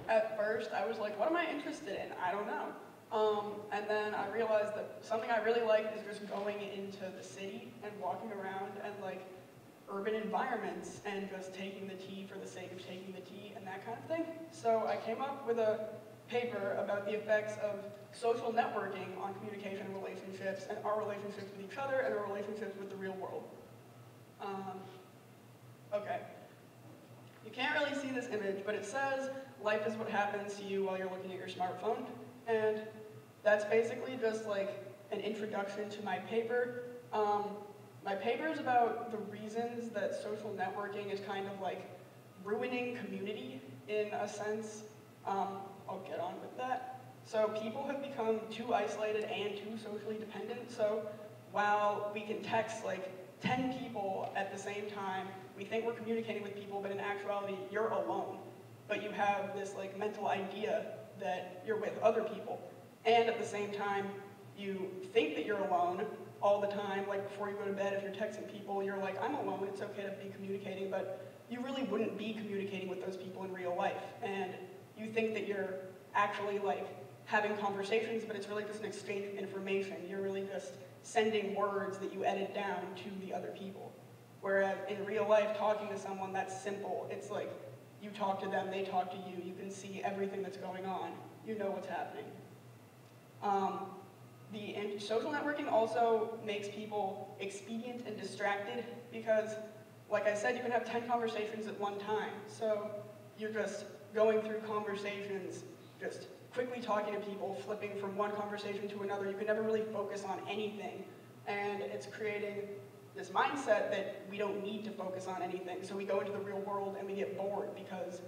at first, I was like, what am I interested in? I don't know. And then I realized that something I really like is just going into the city and walking around and like urban environments and just taking the tea for the sake of taking the tea and that kind of thing. So I came up with a paper about the effects of social networking on communication and relationships and our relationships with each other and our relationships with the real world. Okay. You can't really see this image, but it says, life is what happens to you while you're looking at your smartphone. And that's basically just like an introduction to my paper. My paper is about the reasons that social networking is kind of like ruining community in a sense. I'll get on with that. So people have become too isolated and too socially dependent. So while we can text like 10 people at the same time, we think we're communicating with people, but in actuality, you're alone. But you have this like mental idea that you're with other people. And at the same time, you think that you're alone all the time, like before you go to bed, if you're texting people, you're like, I'm alone, it's okay to be communicating, but you really wouldn't be communicating with those people in real life. And you think that you're actually like having conversations, but it's really just an exchange of information. You're really just sending words that you edit down to the other people. Whereas in real life, talking to someone, that's simple. It's like you talk to them, they talk to you. You can see everything that's going on. You know what's happening. The social networking also makes people expedient and distracted because, like I said, you can have 10 conversations at one time. So you're just going through conversations, just quickly talking to people, flipping from one conversation to another. You can never really focus on anything. And it's creating this mindset that we don't need to focus on anything. So we go into the real world and we get bored because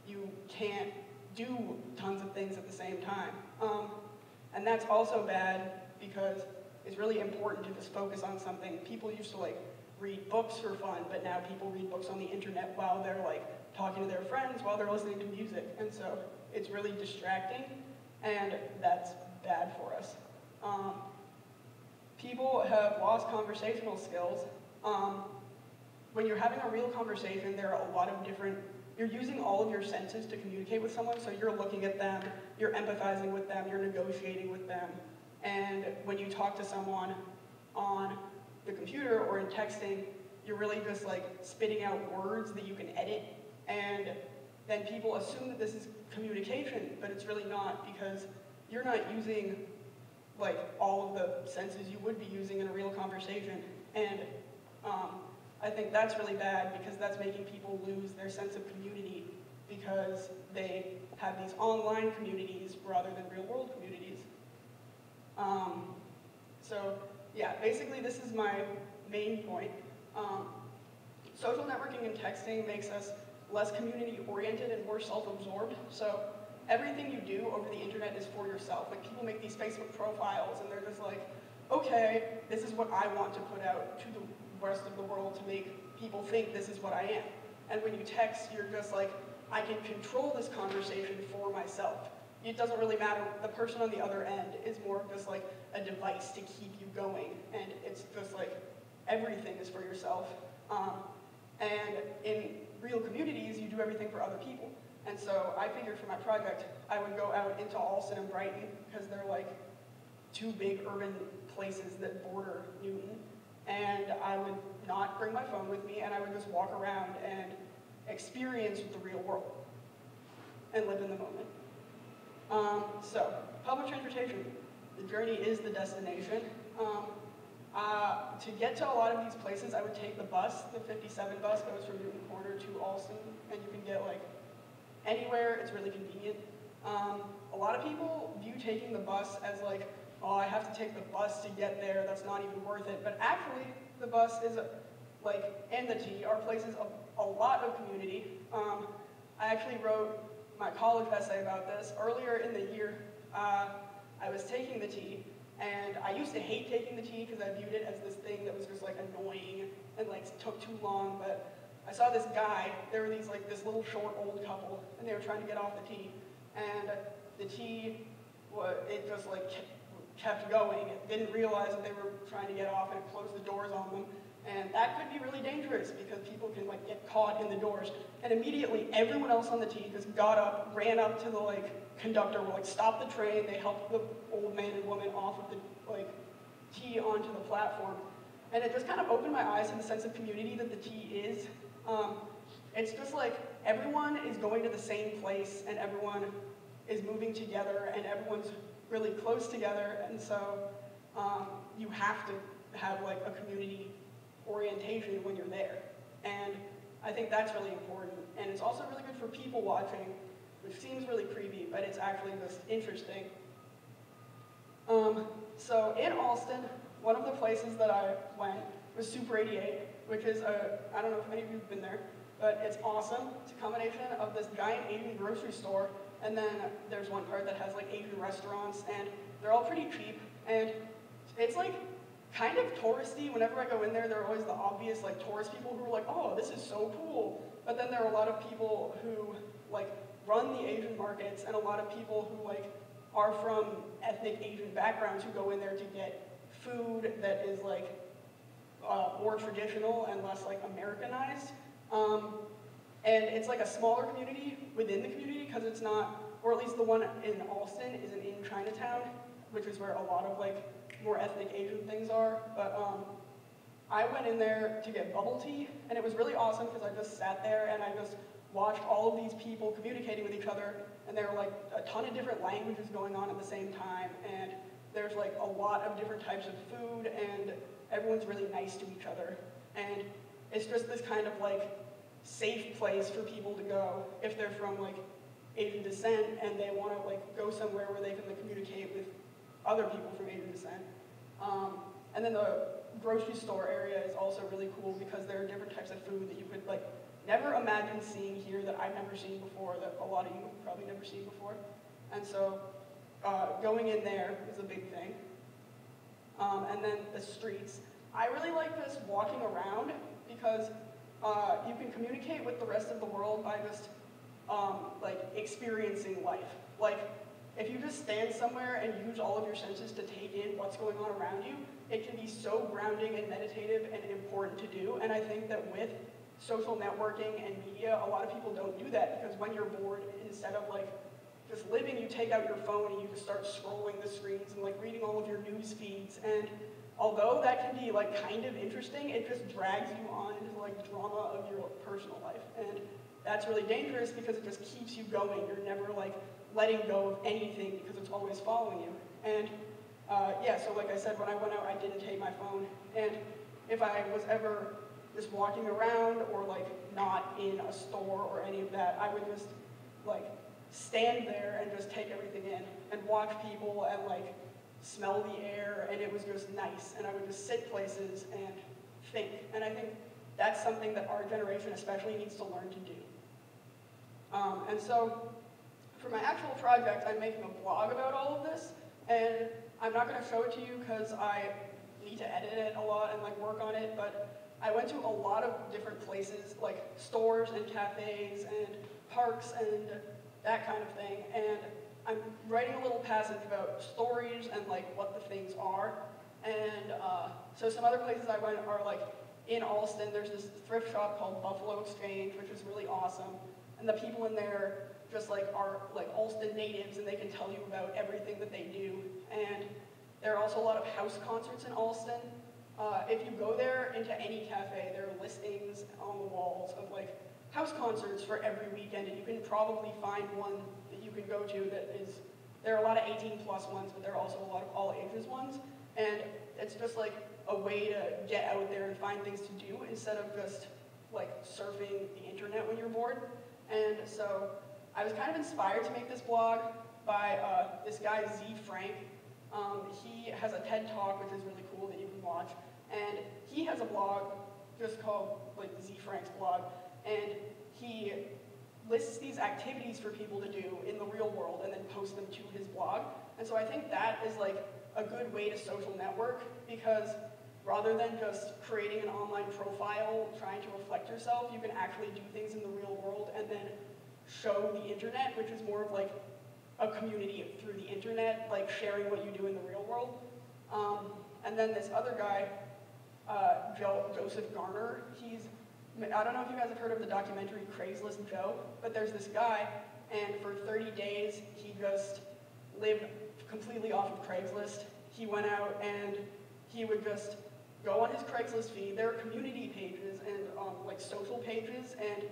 you can't do tons of things at the same time. And that's also bad because it's really important to just focus on something. People used to like read books for fun, but now people read books on the internet while they're like talking to their friends, while they're listening to music. And so it's really distracting, and that's bad for us. People have lost conversational skills. When you're having a real conversation, there are a lot of different, you're using all of your senses to communicate with someone, so you're looking at them, you're empathizing with them, you're negotiating with them. And when you talk to someone on the computer or in texting, you're really just like spitting out words that you can edit, and then people assume that this is communication, but it's really not, because you're not using like all of the senses you would be using in a real conversation. And I think that's really bad because that's making people lose their sense of community because they have these online communities rather than real world communities. So yeah, basically this is my main point. Social networking and texting makes us less community-oriented and more self-absorbed. So everything you do over the internet is for yourself. Like people make these Facebook profiles and they're just like, okay, this is what I want to put out to the rest of the world to make people think this is what I am. And when you text, you're just like, I can control this conversation for myself. It doesn't really matter. The person on the other end is more just like a device to keep you going. And it's just like, everything is for yourself. And in real communities, you do everything for other people. And so I figured for my project, I would go out into Alston and Brighton, because they're like two big urban places that border Newton. And I would not bring my phone with me, and I would just walk around and experience the real world and live in the moment. So, public transportation. The journey is the destination. To get to a lot of these places, I would take the bus. The 57 bus goes from Newton Corner to Alston, and you can get like anywhere. It's really convenient. A lot of people view taking the bus as like, oh, I have to take the bus to get there. That's not even worth it. But actually, the bus is like, and the T are places of a lot of community. I actually wrote my college essay about this. Earlier in the year, I was taking the T, and I used to hate taking the T because I viewed it as this thing that was just like annoying and like took too long. But I saw this guy. There were these like this little short old couple, and they were trying to get off the T, and the T, it just like kept going. It didn't realize that they were trying to get off, and it closed the doors on them. And that could be really dangerous because people can like get caught in the doors. And immediately everyone else on the team just got up, ran up to the like conductor, were like, stop the train. They helped the old man and woman off of the like T onto the platform. And it just kind of opened my eyes to the sense of community that the T is. It's just like everyone is going to the same place and everyone is moving together and everyone's really close together. And so you have to have like a community orientation when you're there. And I think that's really important. And it's also really good for people watching, which seems really creepy, but it's actually just interesting. So in Alston, one of the places that I went was Super 88, which is I don't know if any of you have been there, but it's awesome. It's a combination of this giant Asian grocery store, and then there's one part that has like Asian restaurants, and they're all pretty cheap. And it's like kind of touristy. Whenever I go in there, there are always the obvious like tourist people who are like, oh, this is so cool. But then there are a lot of people who like run the Asian markets, and a lot of people who like are from ethnic Asian backgrounds who go in there to get food that is like more traditional and less like Americanized. And it's like a smaller community within the community because it's not, or at least the one in Alston isn't in Chinatown, which is where a lot of like more ethnic Asian things are. But I went in there to get bubble tea, and it was really awesome because I just sat there and I just watched all of these people communicating with each other, and there were like a ton of different languages going on at the same time, and there's like a lot of different types of food, and everyone's really nice to each other. And it's just this kind of like safe place for people to go if they're from like Asian descent and they want to like go somewhere where they can like communicate with other people from Asian descent. And then the grocery store area is also really cool because there are different types of food that you could like never imagine seeing here that I've never seen before, that a lot of you have probably never seen before. And so going in there is a big thing. And then the streets. I really like just walking around because you can communicate with the rest of the world by just like experiencing life. Like if you just stand somewhere and use all of your senses to take in what's going on around you, it can be so grounding and meditative and important to do. And I think that with social networking and media, a lot of people don't do that because when you're bored, instead of like just living, you take out your phone and you just start scrolling the screens and like reading all of your news feeds. And although that can be like kind of interesting, it just drags you on into like drama of your personal life. And that's really dangerous because it just keeps you going. You're never like letting go of anything because it's always following you. And yeah, so like I said, when I went out, I didn't take my phone. And if I was ever just walking around or like not in a store or any of that, I would just like stand there and just take everything in and watch people and like smell the air, and it was just nice. And I would just sit places and think. And I think that's something that our generation especially needs to learn to do. And so for my actual project, I'm making a blog about all of this, and I'm not going to show it to you because I need to edit it a lot and like work on it, but I went to a lot of different places, like stores and cafes and parks and that kind of thing, and I'm writing a little passage about stories and like what the things are. And so some other places I went are like in Alston, there's this thrift shop called Buffalo Exchange, which is really awesome. And the people in there just like are like Alston natives, and they can tell you about everything that they do. And there are also a lot of house concerts in Alston. If you go there into any cafe, there are listings on the walls of like house concerts for every weekend, and you can probably find one that you can go to that is, there are a lot of 18+ ones, but there are also a lot of all ages ones. And it's just like a way to get out there and find things to do instead of just like surfing the internet when you're bored. And so I was kind of inspired to make this blog by this guy, Z Frank. He has a TED Talk, which is really cool that you can watch. And he has a blog just called like Z Frank's blog. And he lists these activities for people to do in the real world and then post them to his blog. And so I think that is like a good way to social network, because rather than just creating an online profile trying to reflect yourself, you can actually do things in the real world and then show the internet, which is more of like a community through the internet, like sharing what you do in the real world. And then this other guy, Joseph Garner. I don't know if you guys have heard of the documentary Craigslist Joe, but there's this guy, and for 30 days, he just lived completely off of Craigslist. He went out and he would just go on his Craigslist feed. There are community pages and like social pages, and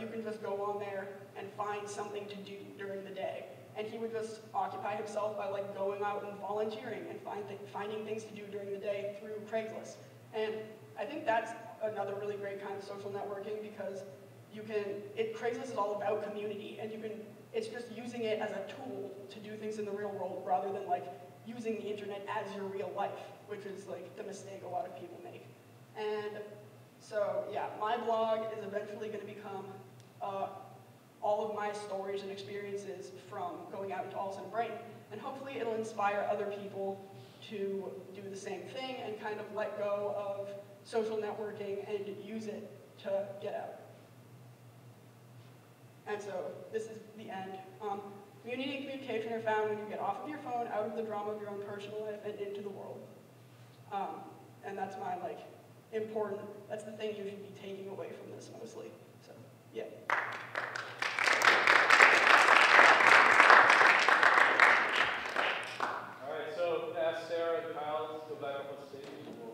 you can just go on there and find something to do during the day. And he would just occupy himself by like going out and volunteering and finding things to do during the day through Craigslist. And I think that's another really great kind of social networking, because Craigslist is all about community, and it's just using it as a tool to do things in the real world rather than like using the internet as your real life, which is like the mistake a lot of people make. And so yeah, my blog is eventually going to become all of my stories and experiences from going out into Allison and Brighton, and hopefully it'll inspire other people to do the same thing and kind of let go of social networking and use it to get out. And so this is the end. Community and communication are found when you get off of your phone, out of the drama of your own personal life, and into the world. And that's my that's the thing you should be taking away from